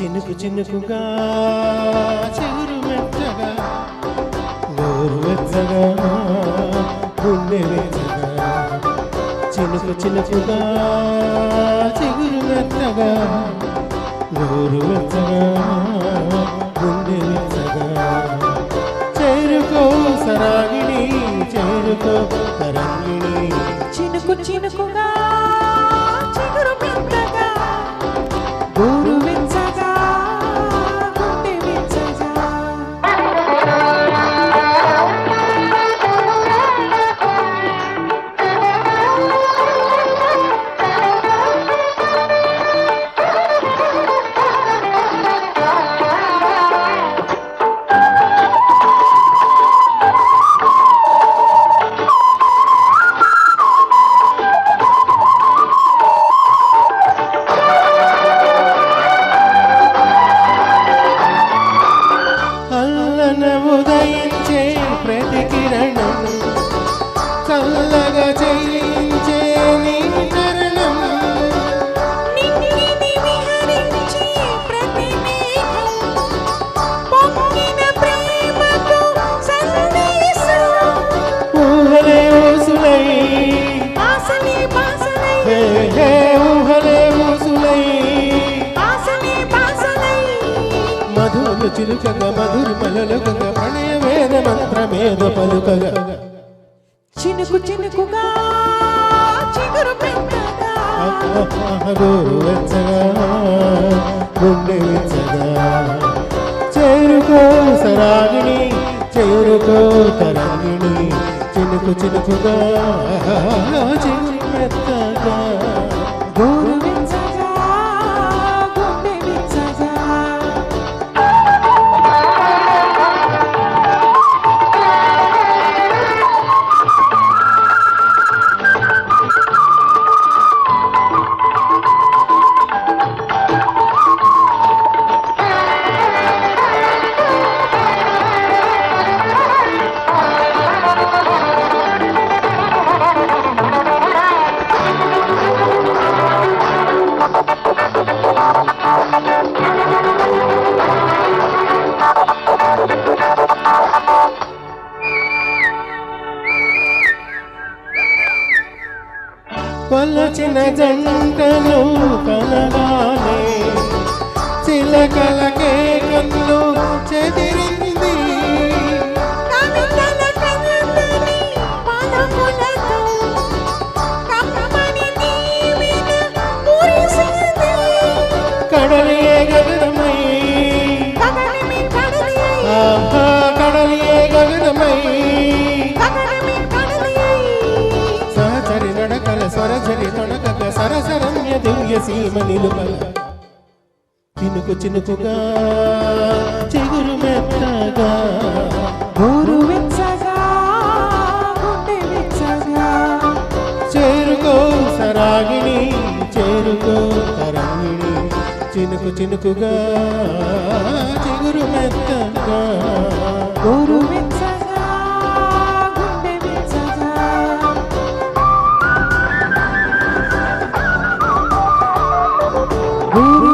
చినుకు చినుకుగా చిగురు మెత్తగా నోరు వెచ్చగా గుండె వెచ్చగా చినుకు చినుకుగా చిగురు మెత్తగా నోరు వెచ్చగా గుండె వెచ్చగా చేరుకో సరాగిణి చేరుకో తరంగిణి చినుకు చినుకుగా చిగురు మెత్తగా గోరు వెచ్చగా గుండె వెచ్చగా ఉదయించే ప్రతి కిరణం చల్లగా చేయించే నీ కరణం నిన్నిని విహరించే ప్రతి మేఘం పొంగిన ప్రేమతో సందేశం ఊహలే ఊసులై ఆసలే బాసలై హే హే ఊహలే ఊసులై ఆసలే బాసలై మధులు చిలుకగా మధురి మలలుకగా ప్రణయ వేద మంత్రమేద పలుకగా చినుకు చినుకుగా చిగురు మెత్తగా గోరు వెచ్చగా గుండె వెచ్చగా చేరుకో సరాగిణి చేరుకో తరంగిణి చినుకు చినుకుగా చిగురు మెత్తగా గోరు వెచ్చగా గుండె వెచ్చగా కొలచిన జంటలు కలగానే చిలకలకే కన్ను చెదిరింది కవితల కవితని పదములతో కమ్మని దీవెన కురిసింది కడలియే గగనమై గగనమే కడలి అయి ఆహా కడలియే గగనమై గగనమే కడలి అయి సహచరి నడకల స్వరచరి తొణకక సరసరమ్య దివ్య సీమ నిలుపల చినుకు చినుకుగా చిగురు మెత్తగా గోరు వెచ్చగా గుండె వెచ్చగా చేరుకో సరాగిణి చేరుకో తరంగిణి చినుకు చినుకుగా చిగురు మెత్తగా గోరు వెచ్చగా గుండె వెచ్చగా గోరు